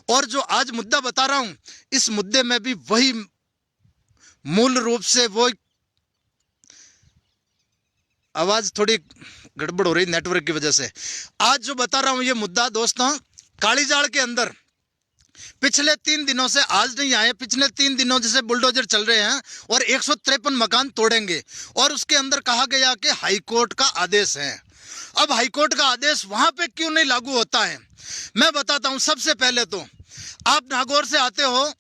और जो आज मुद्दा बता रहा हूं, इस मुद्दे में भी वही मूल रूप से वो आवाज थोड़ी गड़बड़ हो रही नेटवर्क की वजह से। आज जो बता रहा हूं ये मुद्दा दोस्तों, कालीजाड़ के अंदर पिछले 3 दिनों से, आज नहीं आए, पिछले 3 दिनों जैसे बुलडोजर चल रहे हैं और 153 मकान तोड़ेंगे। और उसके अंदर कहा गया कि हाईकोर्ट का आदेश है। अब हाईकोर्ट का आदेश वहां पे क्यों नहीं लागू होता है, मैं बताता हूं। सबसे पहले तो आप नागौर से आते हो,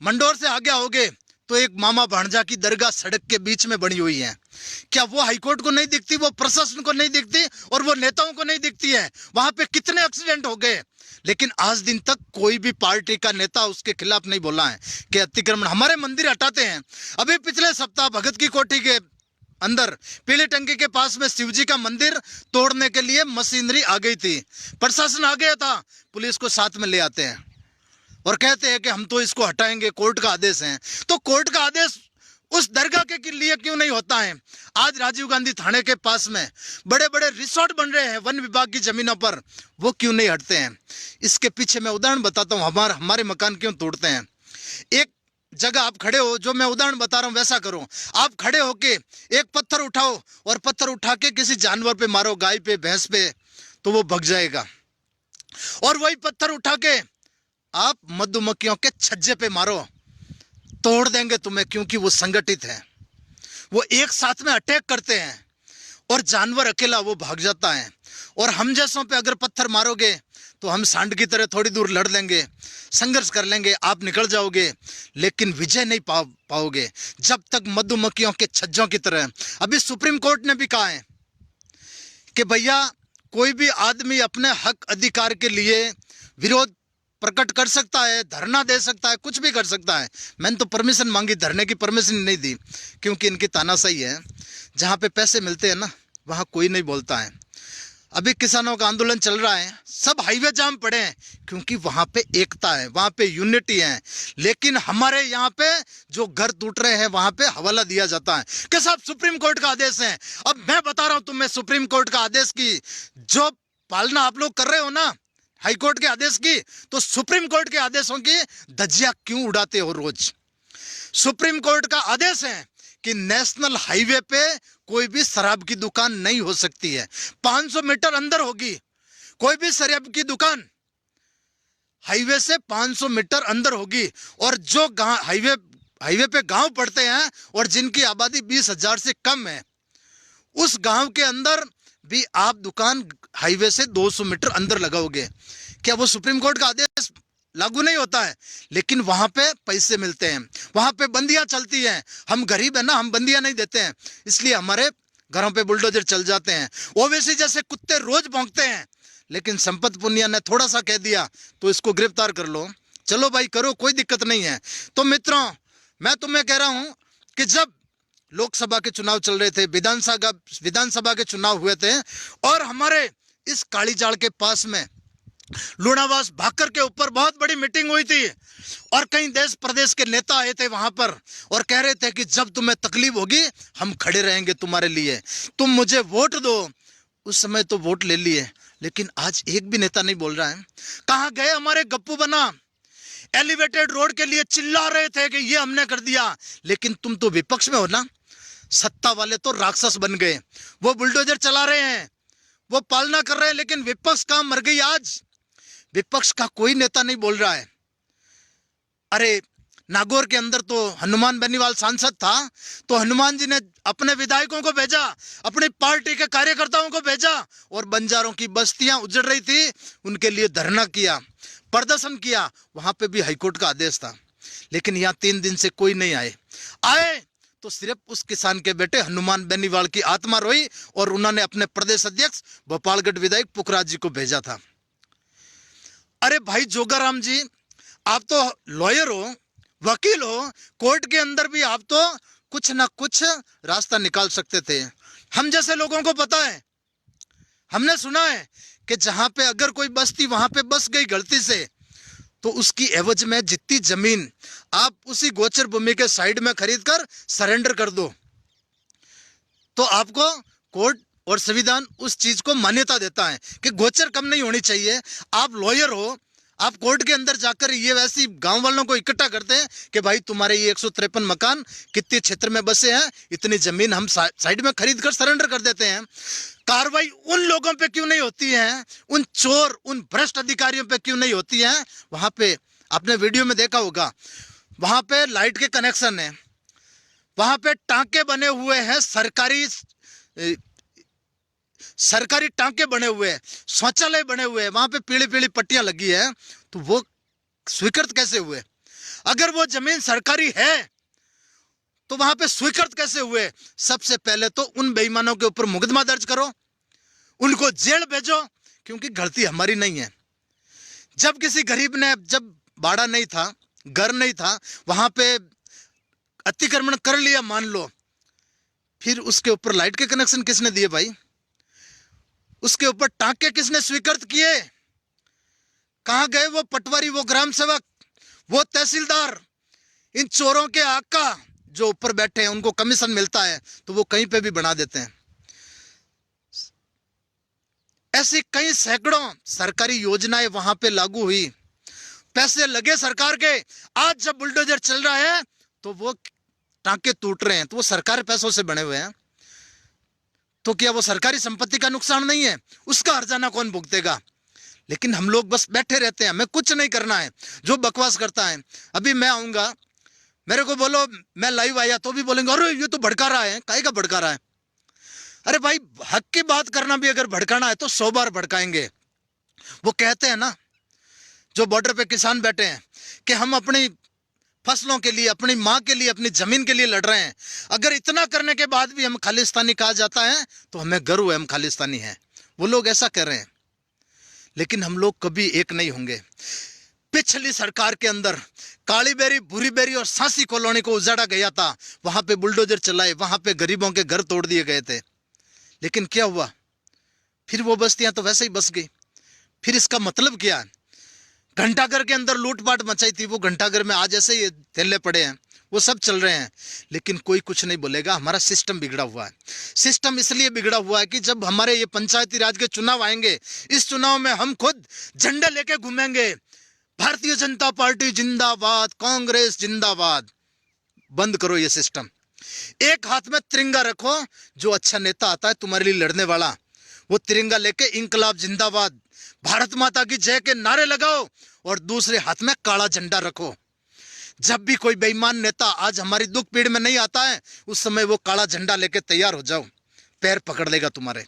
मंडोर से आगे आओगे तो एक मामा भांजा की दरगाह सड़क के बीच में बनी हुई है। क्या वो हाईकोर्ट को नहीं दिखती, वो प्रशासन को नहीं दिखती और वो नेताओं को नहीं दिखती है? वहां पे कितने एक्सीडेंट हो गए, लेकिन आज दिन तक कोई भी पार्टी का नेता उसके खिलाफ नहीं बोला है कि अतिक्रमण, हमारे मंदिर हटाते हैं। अभी पिछले सप्ताह भगत की कोठी के अंदर पीली टंकी के पास में शिवजी का मंदिर तोड़ने के लिए मशीनरी आ गई थी, प्रशासन आ गया था, पुलिस को साथ में ले आते हैं और कहते हैं कि हम तो इसको हटाएंगे, कोर्ट का आदेश है। तो कोर्ट का आदेश उस दरगाह के लिए क्यों नहीं होता है? आज राजीव गांधी थाने के पास में बड़े बड़े रिसोर्ट बन रहे हैं वन विभाग की जमीनों पर, वो क्यों नहीं हटते हैं? इसके पीछे मैं उदाहरण बताता हूं, हमारे मकान क्यों तोड़ते हैं। एक जगह आप खड़े हो, जो मैं उदाहरण बता रहा हूं वैसा करो। आप खड़े होके एक पत्थर उठाओ और पत्थर उठा के किसी जानवर पे मारो, गाय पे, भैंस पे, तो वो भग जाएगा। और वही पत्थर उठा के आप मधुमक्खियों के छज्जे पे मारो, तोड़ देंगे तुम्हें, क्योंकि वो संगठित है, वो एक साथ में अटैक करते हैं और जानवर अकेला वो भाग जाता है। और हम जैसों पे अगर पत्थर मारोगे तो हम सांड की तरह थोड़ी दूर लड़ लेंगे, संघर्ष कर लेंगे, आप निकल जाओगे, लेकिन विजय नहीं पाओगे जब तक मधुमक्खियों के छज्जों की तरह। अभी सुप्रीम कोर्ट ने भी कहा है कि भैया कोई भी आदमी अपने हक अधिकार के लिए विरोध प्रकट कर सकता है, धरना दे सकता है, कुछ भी कर सकता है। मैंने तो परमिशन मांगी, धरने की परमिशन नहीं दी, क्योंकि इनकी तानाशाही है। जहाँ पे पैसे मिलते हैं ना, वहाँ कोई नहीं बोलता है। अभी किसानों का आंदोलन चल रहा है, सब हाईवे जाम पड़े हैं, क्योंकि वहाँ पे एकता है, वहाँ पे यूनिटी है। लेकिन हमारे यहाँ पे जो घर टूट रहे हैं वहाँ पे हवाला दिया जाता है कि साहब सुप्रीम कोर्ट का आदेश है। अब मैं बता रहा हूँ तुम्हें, सुप्रीम कोर्ट का आदेश की जो पालना आप लोग कर रहे हो ना, हाई कोर्ट के आदेश की, तो सुप्रीम कोर्ट के आदेशों की धज्जियां क्यों उड़ाते हो रोज? सुप्रीम कोर्ट का आदेश है कि नेशनल हाईवे पे कोई भी शराब की दुकान नहीं हो सकती है, 500 मीटर अंदर होगी कोई भी शराब की दुकान, हाईवे से 500 मीटर अंदर होगी। और जो हाईवे पे गांव पड़ते हैं और जिनकी आबादी 20,000 से कम है, उस गांव के अंदर भी आप दुकान हाईवे से 200 मीटर अंदर लगाओगे। क्या वो सुप्रीम कोर्ट का आदेश लागू नहीं होता है? लेकिन वहां पे पैसे मिलते हैं, वहां पे बंदियां चलती हैं। हम गरीब है ना, हम बंदियां नहीं देते हैं, इसलिए हमारे घरों पे बुलडोजर चल जाते हैं। ओवैसी जैसे कुत्ते रोज भौंकते हैं, लेकिन संपत पुनिया ने थोड़ा सा कह दिया तो इसको गिरफ्तार कर लो। चलो भाई करो, कोई दिक्कत नहीं है। तो मित्रों, मैं तुम्हें कह रहा हूं कि जब लोकसभा के चुनाव चल रहे थे, विधानसभा के चुनाव हुए थे, और हमारे इस कालीजाड़ के पास में लूणावास भाकर के ऊपर बहुत बड़ी मीटिंग हुई थी और कई देश प्रदेश के नेता आए थे वहां पर और कह रहे थे कि जब तुम्हें तकलीफ होगी हम खड़े रहेंगे तुम्हारे लिए, तुम मुझे वोट दो। उस समय तो वोट ले लिए, लेकिन आज एक भी नेता नहीं बोल रहा है। कहां गए हमारे गप्पू बना? एलिवेटेड रोड के लिए चिल्ला रहे थे कि ये हमने कर दिया, लेकिन तुम तो विपक्ष में हो ना। सत्ता वाले तो राक्षस बन गए, वो बुलडोजर चला रहे हैं, वो पालना कर रहे हैं, लेकिन विपक्ष कहां मर गई? आज विपक्ष का कोई नेता नहीं बोल रहा है। अरे नागौर के अंदर तो हनुमान बेनीवाल सांसद था, तो हनुमान जी ने अपने विधायकों को भेजा, अपनी पार्टी के कार्यकर्ताओं को भेजा और बंजारों की बस्तियां उजड़ रही थी, उनके लिए धरना किया, प्रदर्शन किया। वहां पे भी हाईकोर्ट का आदेश था, लेकिन यहां 3 दिन से कोई नहीं आए तो सिर्फ उस किसान के बेटे हनुमान बेनीवाल की आत्मा रोई और उन्होंने अपने प्रदेश अध्यक्ष भोपालगढ़ विधायक पुखराज जी को भेजा था। अरे भाई जोगाराम जी, आप तो लॉयर हो, वकील हो, कोर्ट के अंदर भी आप तो कुछ ना कुछ रास्ता निकाल सकते थे। हम जैसे लोगों को पता है, हमने सुना है कि जहां पे अगर कोई बस्ती वहां पे बस गई गलती से, तो उसकी एवज में जितनी जमीन आप उसी गोचर भूमि के साइड में खरीद कर सरेंडर कर दो, तो आपको कोर्ट और संविधान उस चीज को मान्यता देता है कि गोचर कम नहीं होनी चाहिए। आप लॉयर हो, आप कोर्ट के अंदर जाकर ये वैसी गांव वालों को इकट्ठा करते हैं कि भाई तुम्हारे ये 153 मकान कितने क्षेत्र में बसे हैं, इतनी जमीन हम साइड में खरीद कर सरेंडर कर देते हैं। कार्रवाई उन लोगों पे क्यों नहीं होती है, उन चोर उन भ्रष्ट अधिकारियों पे क्यों नहीं होती है? वहां पे आपने वीडियो में देखा होगा, वहां पे लाइट के कनेक्शन है, वहां पे टांके बने हुए हैं, सरकारी टांके बने हुए हैं, शौचालय बने हुए हैं, वहां पे पीली पीली पट्टियां लगी है, तो वो स्वीकृत कैसे हुए? अगर वो जमीन सरकारी है तो वहां पे स्वीकृत कैसे हुए? सबसे पहले तो उन बेईमानों के ऊपर मुकदमा दर्ज करो, उनको जेल भेजो, क्योंकि गलती हमारी नहीं है। जब किसी गरीब ने, जब बाड़ा नहीं था, घर नहीं था, वहां पे अतिक्रमण कर लिया मान लो, फिर उसके ऊपर लाइट के कनेक्शन किसने दिए भाई? उसके ऊपर टांके किसने स्वीकृत किए? कहां गए वो पटवारी, वो ग्राम सेवक, वो तहसीलदार? इन चोरों के आका जो ऊपर बैठे हैं, उनको कमीशन मिलता है तो वो कहीं पे भी बना देते हैं। ऐसी कई सैकड़ों सरकारी योजनाएं वहां पे लागू हुई, पैसे लगे सरकार के। आज जब बुलडोजर चल रहा है तो वो टांके टूट रहे हैं, तो वो सरकार पैसों से बने हुए हैं, तो क्या वो सरकारी संपत्ति का नुकसान नहीं है? उसका हर्जाना कौन भुगतेगा? लेकिन हम लोग बस बैठे रहते हैं, हमें कुछ नहीं करना है। जो बकवास करता है, अभी मैं आऊंगा, मेरे को बोलो मैं लाइव आया तो भी बोलेंगे अरे ये तो भड़का रहा है। काहे का भड़का रहा है? अरे भाई, हक की बात करना भी अगर भड़काना है तो 100 बार भड़काएंगे। वो कहते हैं ना, जो बॉर्डर पे किसान बैठे हैं, कि हम अपनी फसलों के लिए, अपनी माँ के लिए, अपनी जमीन के लिए लड़ रहे हैं। अगर इतना करने के बाद भी हम खालिस्तानी कहा जाता है तो हमें गर्व है, हम खालिस्तानी हैं। वो लोग ऐसा कर रहे हैं, लेकिन हम लोग कभी एक नहीं होंगे। पिछली सरकार के अंदर काली बेरी, भूरी बेरी और सांसी कॉलोनी को उजाड़ा गया था, वहां पे बुलडोजर चलाए, वहां पे गरीबों के घर तोड़ दिए गए थे, लेकिन क्या हुआ? फिर वो बस्तियां तो वैसे ही बस गई। फिर इसका मतलब क्या है? घंटाघर के अंदर लूटपाट मचाई थी, वो घंटाघर में आज ऐसे ही थैले पड़े हैं, वो सब चल रहे हैं, लेकिन कोई कुछ नहीं बोलेगा। हमारा सिस्टम बिगड़ा हुआ है। सिस्टम इसलिए बिगड़ा हुआ है कि जब हमारे ये पंचायती राज के चुनाव आएंगे, इस चुनाव में हम खुद झंडे लेके घूमेंगे, भारतीय जनता पार्टी जिंदाबाद, कांग्रेस जिंदाबाद। बंद करो ये सिस्टम। एक हाथ में तिरंगा रखो, जो अच्छा नेता आता है तुम्हारे लिए लड़ने वाला, वो तिरंगा लेके इंकलाब जिंदाबाद, भारत माता की जय के नारे लगाओ, और दूसरे हाथ में काला झंडा रखो। जब भी कोई बेईमान नेता आज हमारी दुख पीड़ में नहीं आता है, उस समय वो काला झंडा लेके तैयार हो जाओ। पैर पकड़ लेगा तुम्हारे,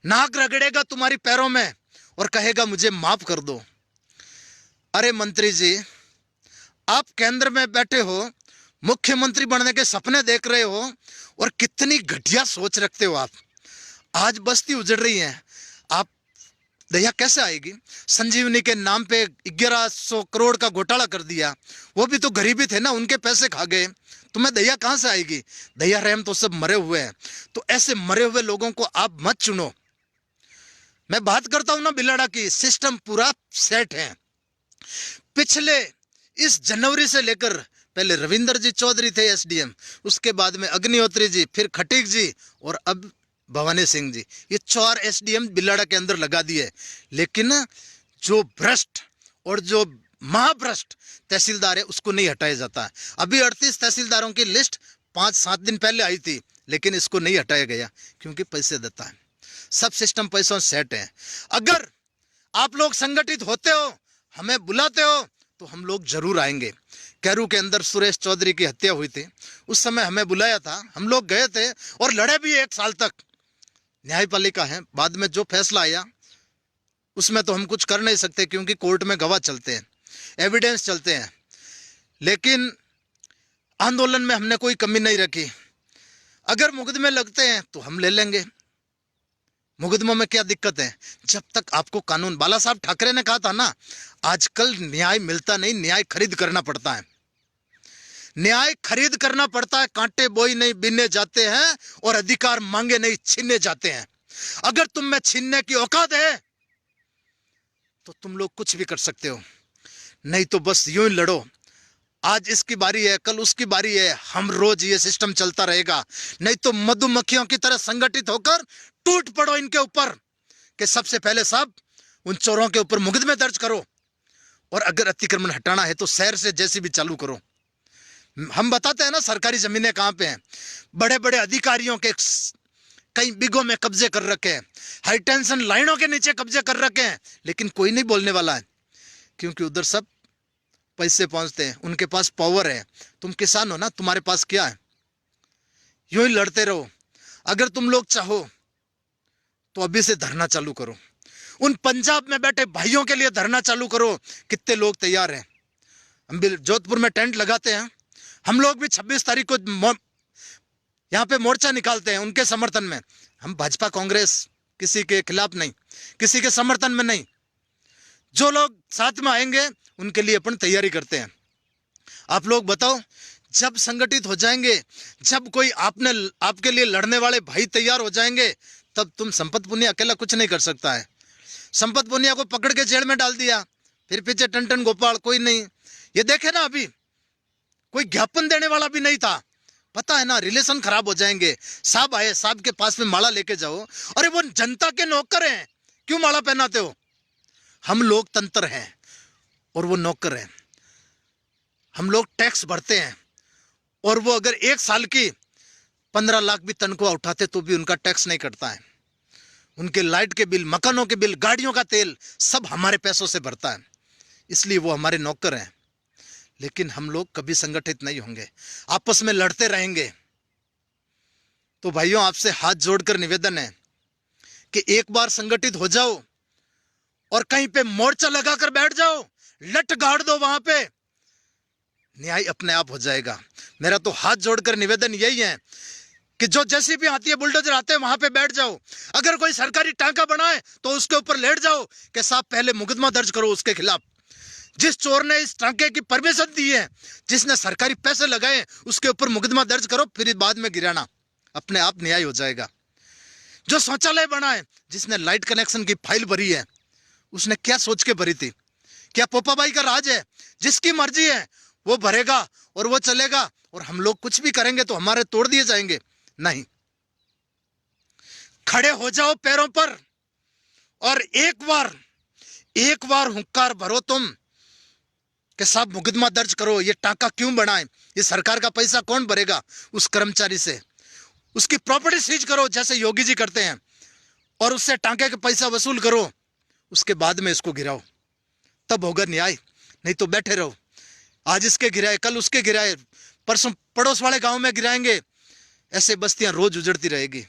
नाक रगड़ेगा तुम्हारी पैरों में और कहेगा मुझे माफ कर दो। अरे मंत्री जी, आप केंद्र में बैठे हो, मुख्यमंत्री बनने के सपने देख रहे हो, और कितनी घटिया सोच रखते हो आप। आज बस्ती उजड़ रही है, आप दया कैसे आएगी? संजीवनी के नाम पे 1100 करोड़ का घोटाला कर दिया, वो भी तो गरीबी थे ना, उनके पैसे खा गए, तुम्हें दया कहां से आएगी? दया रहम तो सब मरे हुए हैं। तो ऐसे मरे हुए लोगों को आप मत चुनो। मैं बात करता हूं ना बिलाड़ा की, सिस्टम पूरा सेट है। पिछले इस जनवरी से लेकर, पहले रविंदर जी चौधरी थे एसडीएम, उसके बाद में अग्निहोत्री जी, फिर खटीक जी, और अब भवानी सिंह जी, ये 4 एसडीएम बिलाड़ा के अंदर लगा दिए। लेकिन जो भ्रष्ट और जो महाभ्रष्ट तहसीलदार है उसको नहीं हटाया जाता है। अभी 38 तहसीलदारों की लिस्ट 5-7 दिन पहले आई थी, लेकिन इसको नहीं हटाया गया क्योंकि पैसे देता है। सब सिस्टम पैसों सेट है। अगर आप लोग संगठित होते हो, हमें बुलाते हो, तो हम लोग जरूर आएंगे। कैरू के अंदर सुरेश चौधरी की हत्या हुई थी, उस समय हमें बुलाया था, हम लोग गए थे और लड़े भी 1 साल तक। न्यायपालिका है, बाद में जो फैसला आया उसमें तो हम कुछ कर नहीं सकते, क्योंकि कोर्ट में गवाह चलते हैं, एविडेंस चलते हैं। लेकिन आंदोलन में हमने कोई कमी नहीं रखी। अगर मुकदमे लगते हैं तो हम ले लेंगे, मुकदमों में क्या दिक्कत है? जब तक आपको कानून, बाला साहब ठाकरे ने कहा था ना, आजकल न्याय मिलता नहीं, न्याय खरीद करना पड़ता है। न्याय खरीद करना पड़ता है। कांटे बोई नहीं बीने जाते हैं, और अधिकार मांगे नहीं छीने जाते हैं। अगर तुम में छीनने की औकात है तो तुम लोग कुछ भी कर सकते हो, नहीं तो बस यूं ही लड़ो। आज इसकी बारी है, कल उसकी बारी है, हम रोज ये सिस्टम चलता रहेगा। नहीं तो मधुमक्खियों की तरह संगठित होकर टूट पड़ो इनके ऊपर कि सबसे पहले साहब उन चोरों के ऊपर मुकदमे दर्ज करो, और अगर अतिक्रमण हटाना है तो शहर से जैसी भी चालू करो। हम बताते हैं ना सरकारी जमीनें कहाँ पे हैं, बड़े बड़े अधिकारियों के कई बिगों में कब्जे कर रखे हैं, हाई टेंशन लाइनों के नीचे कब्जे कर रखे हैं, लेकिन कोई नहीं बोलने वाला है, क्योंकि उधर सब पैसे पहुंचते हैं, उनके पास पावर है। तुम किसान हो ना, तुम्हारे पास क्या है? यूं ही लड़ते रहो। अगर तुम लोग चाहो तो अभी से धरना चालू करो, उन पंजाब में बैठे भाइयों के लिए धरना चालू करो। कितने लोग तैयार हैं? हम भी जोधपुर में टेंट लगाते हैं, हम लोग भी 26 तारीख को यहाँ पे मोर्चा निकालते हैं उनके समर्थन में। हम भाजपा कांग्रेस किसी के खिलाफ नहीं, किसी के समर्थन में नहीं। जो लोग साथ में आएंगे उनके लिए अपन तैयारी करते हैं। आप लोग बताओ, जब संगठित हो जाएंगे, जब कोई आपके लिए लड़ने वाले भाई तैयार हो जाएंगे, तब तुम संपत पुनिया अकेला कुछ नहीं कर सकता है। संपत पुनिया को पकड़ के जेल में डाल दिया, फिर पीछे टन गोपाल, कोई नहीं। ये देखे ना, अभी कोई ज्ञापन देने वाला भी नहीं था। पता है ना, रिलेशन खराब हो जाएंगे। साहब आए, साहब के पास में माला लेके जाओ। अरे वो जनता के नौकर हैं, क्यों माला पहनाते हो? हम लोग तंत्र हैं और वो नौकर हैं। हम लोग टैक्स भरते हैं, और वो अगर 1 साल की 15 लाख भी तनख्वाह उठाते तो भी उनका टैक्स नहीं कटता है। उनके लाइट के बिल, मकानों के बिल, गाड़ियों का तेल सब हमारे पैसों से भरता है, इसलिए वो हमारे नौकर हैं। लेकिन हम लोग कभी संगठित नहीं होंगे, आपस में लड़ते रहेंगे। तो भाइयों, आपसे हाथ जोड़कर निवेदन है कि एक बार संगठित हो जाओ और कहीं पे मोर्चा लगाकर बैठ जाओ, लट गाड़ दो, वहां पे न्याय अपने आप हो जाएगा। मेरा तो हाथ जोड़कर निवेदन यही है कि जो जैसी भी आती है, बुलडोजर आते हैं, वहां पे बैठ जाओ। अगर कोई सरकारी टांका बनाए तो उसके ऊपर लेट जाओ कि साहब पहले मुकदमा दर्ज करो उसके खिलाफ। जिस चोर ने इस टांके की परमिशन दी है, जिसने सरकारी पैसे लगाए, उसके ऊपर मुकदमा दर्ज करो, फिर बाद में गिराना, अपने आप न्याय हो जाएगा। जो शौचालय बनाए, जिसने लाइट कनेक्शन की फाइल भरी है, उसने क्या सोच के भरी थी? क्या पोपा भाई का राज है? जिसकी मर्जी है वो भरेगा और वो चलेगा, और हम लोग कुछ भी करेंगे तो हमारे तोड़ दिए जाएंगे? नहीं। खड़े हो जाओ पैरों पर और एक बार हुंकार भरो तुम कि साहब मुकदमा दर्ज करो। ये टांका क्यों बनाए? ये सरकार का पैसा कौन भरेगा? उस कर्मचारी से उसकी प्रॉपर्टी सीज करो, जैसे योगी जी करते हैं, और उससे टांके का पैसा वसूल करो। उसके बाद में इसको गिराओ, तब होगा न्याय। नहीं तो बैठे रहो, आज इसके गिराए, कल उसके गिराए, परसों पड़ोस वाले गांव में गिराएंगे, ऐसे बस्तियां रोज उजड़ती रहेगी।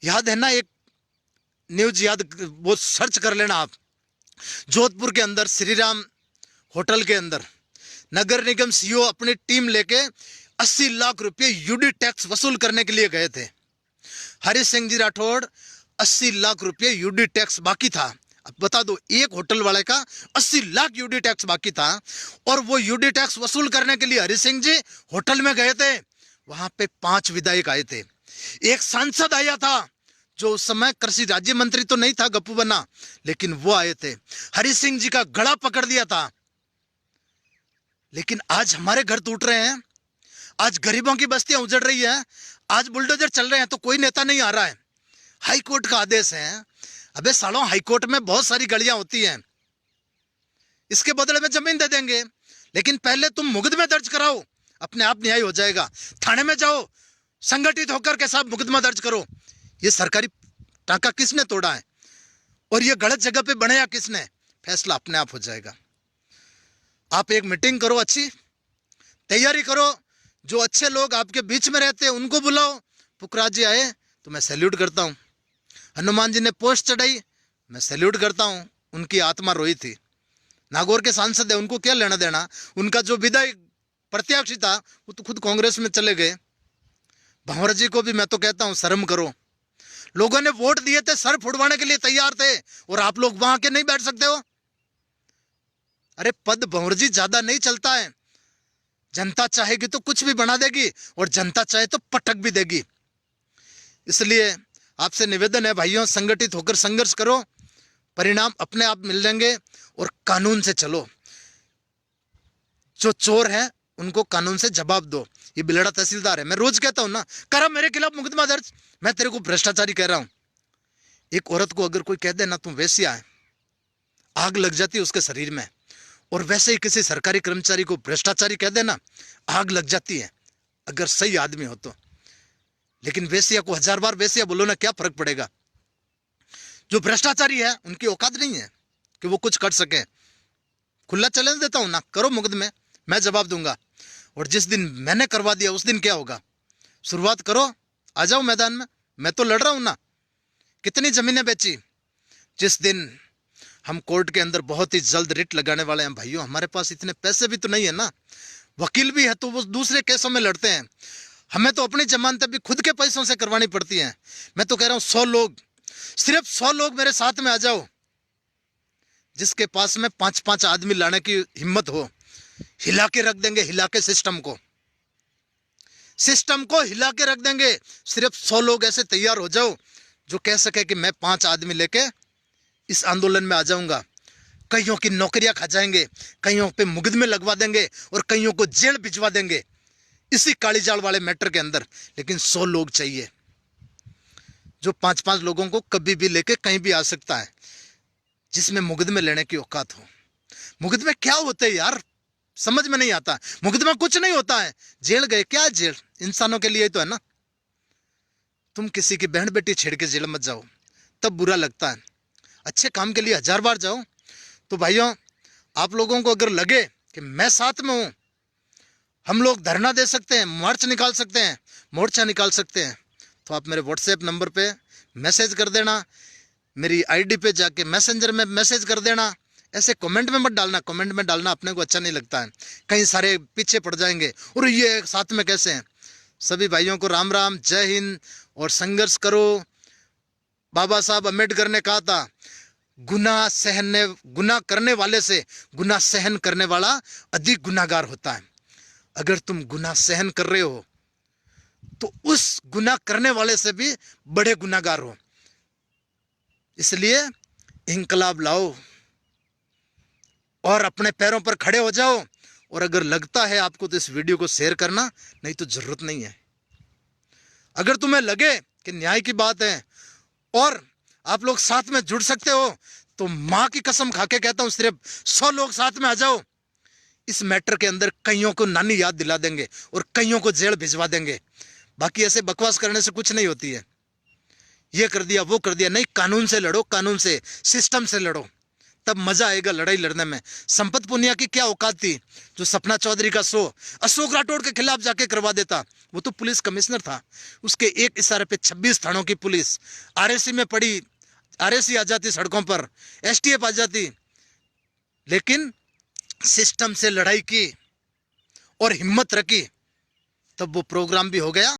याद है ना, एक न्यूज याद, वो सर्च कर लेना आप। जोधपुर के अंदर श्रीराम होटल के अंदर नगर निगम सीईओ अपनी टीम लेके 80 लाख रुपए यूडी टैक्स वसूल करने के लिए गए थे। हरि सिंह जी राठौड़, 80 लाख रुपए यूडी टैक्स बाकी था। अब बता दो, एक होटल वाले का 80 लाख यूडी टैक्स बाकी था, और वो यूडी टैक्स वसूल करने के लिए हरि सिंह जी होटल में गए थे। वहां पे 5 विधायक आए थे, एक सांसद आया था जो उस समय कृषि राज्य मंत्री तो नहीं था, गप्पू बना, लेकिन वो आए थे। हरि सिंह जी का गला पकड़ दिया था। लेकिन आज हमारे घर टूट रहे हैं, आज गरीबों की बस्तियां उजड़ रही है, आज बुलडोजर चल रहे हैं, तो कोई नेता नहीं आ रहा है। हाई कोर्ट का आदेश है। अबे सालों, हाई कोर्ट में बहुत सारी गलियां होती हैं, इसके बदले में जमीन दे देंगे, लेकिन पहले तुम मुकदमे दर्ज कराओ, अपने आप न्याय हो जाएगा। थाने में जाओ, संगठित होकर के साहब मुकदमा दर्ज करो। ये सरकारी टांका किसने तोड़ा है और ये गलत जगह पे बनाया किसने? फैसला अपने आप हो जाएगा। आप एक मीटिंग करो, अच्छी तैयारी करो, जो अच्छे लोग आपके बीच में रहते हैं उनको बुलाओ। पुखराज जी आए तो मैं सैल्यूट करता हूँ, हनुमान जी ने पोस्ट चढ़ाई, मैं सैल्यूट करता हूँ, उनकी आत्मा रोई थी। नागौर के सांसद है, उनको क्या लेना देना? उनका जो विधायक प्रत्याशी था वो तो खुद कांग्रेस में चले गए। भंवर जी को भी मैं तो कहता हूँ, शर्म करो। लोगों ने वोट दिए थे, सर फुड़वाने के लिए तैयार थे, और आप लोग वहां के नहीं बैठ सकते हो? अरे पद भंवर जी ज्यादा नहीं चलता है। जनता चाहेगी तो कुछ भी बना देगी, और जनता चाहे तो पटक भी देगी। इसलिए आपसे निवेदन है भाइयों, संगठित होकर संघर्ष करो, परिणाम अपने आप मिल जाएंगे, और कानून से चलो। जो चोर हैं उनको कानून से जवाब दो। ये बिलड़ा तहसीलदार है, मैं रोज कहता हूं ना, करा मेरे खिलाफ मुकदमा दर्ज, मैं तेरे को भ्रष्टाचारी कह रहा हूं। एक औरत को अगर कोई कह दे ना तुम वेश्या है, आग लग जाती है उसके शरीर में। और वैसे ही किसी सरकारी कर्मचारी को भ्रष्टाचारी कह देना, आग लग जाती है, अगर सही आदमी हो तो। लेकिन वेश्या को 1000 बार वेश्या बोलो ना, क्या फर्क पड़ेगा। जो भ्रष्टाचारी है उनकी औकात नहीं है कि वो कुछ कर सके। खुला चैलेंज देता हूं ना, करो मुकदमे, मैं जवाब दूंगा। और जिस दिन मैंने करवा दिया उस दिन क्या होगा, शुरुआत करो, आ जाओ मैदान में। मैं तो लड़ रहा हूं ना, कितनी जमीनें बेची। जिस दिन हम कोर्ट के अंदर बहुत ही जल्द रिट लगाने वाले हैं भाइयों, हमारे पास इतने पैसे भी तो नहीं है ना, वकील भी है तो वो दूसरे केसों में लड़ते हैं। हमें तो अपनी जमानतें भी खुद के पैसों से करवानी पड़ती हैं। मैं तो कह रहा हूं 100 लोग, सिर्फ 100 लोग मेरे साथ में आ जाओ, जिसके पास में 5-5 आदमी लाने की हिम्मत हो, हिला के रख देंगे, हिला के सिस्टम को हिला के रख देंगे। सिर्फ 100 लोग ऐसे तैयार हो जाओ जो कह सके कि मैं 5 आदमी लेके इस आंदोलन में आ जाऊंगा। कईयों की नौकरियां खा जाएंगे, कईयों पे मुकदमे लगवा देंगे और कईयों को जेल भिजवा देंगे इसी कालीजाल वाले मैटर के अंदर। लेकिन 100 लोग चाहिए जो 5-5 लोगों को कभी भी लेके कहीं भी आ सकता है, जिसमें मुकदमे लेने की औकात हो। मुकदमे क्या होते हैं यार, समझ में नहीं आता। मुकदमा कुछ नहीं होता है, जेल गए, क्या जेल इंसानों के लिए तो है ना। तुम किसी की बहन बेटी छेड़ के जेल मत जाओ, तब बुरा लगता है। अच्छे काम के लिए 1000 बार जाओ। तो भाइयों, आप लोगों को अगर लगे कि मैं साथ में हूं, हम लोग धरना दे सकते हैं, मार्च निकाल सकते हैं, मोर्चा निकाल सकते हैं, तो आप मेरे व्हाट्सएप नंबर पे मैसेज कर देना, मेरी आईडी पे जाके मैसेंजर में मैसेज कर देना। ऐसे कमेंट में मत डालना, कमेंट में डालना अपने को अच्छा नहीं लगता है, कई सारे पीछे पड़ जाएंगे और ये साथ में कैसे हैं। सभी भाइयों को राम राम, जय हिंद, और संघर्ष करो। बाबा साहब अम्बेडकर ने कहा था, गुनाह करने वाले से गुनाह सहन करने वाला अधिक गुनाहगार होता है। अगर तुम गुनाह सहन कर रहे हो तो उस गुनाह करने वाले से भी बड़े गुनाहगार हो। इसलिए इंकलाब लाओ और अपने पैरों पर खड़े हो जाओ। और अगर लगता है आपको तो इस वीडियो को शेयर करना, नहीं तो जरूरत नहीं है। अगर तुम्हें लगे कि न्याय की बात है और आप लोग साथ में जुड़ सकते हो, तो मां की कसम खाके कहता हूं, सिर्फ 100 लोग साथ में आ जाओ, इस मैटर के अंदर कईयों को नानी याद दिला देंगे और कईयों को जेल भिजवा देंगे। बाकी ऐसे बकवास करने से कुछ नहीं होती है। ये कर दिया, वो कर दिया, नहीं, कानून से लड़ो, कानून से, सिस्टम से लड़ो, तब मजा आएगा लड़ाई लड़ने में। संपत पुनिया की क्या औकात थी जो सपना चौधरी का शो अशोक राठौड़ के खिलाफ जाके करवा देता। वो तो पुलिस कमिश्नर था, उसके एक इशारे पे 26 थानों की पुलिस आरएसी में पड़ी, आरएसी आ जाती सड़कों पर, एसटीएफ आ जाती। लेकिन सिस्टम से लड़ाई की और हिम्मत रखी, तब वो प्रोग्राम भी हो गया।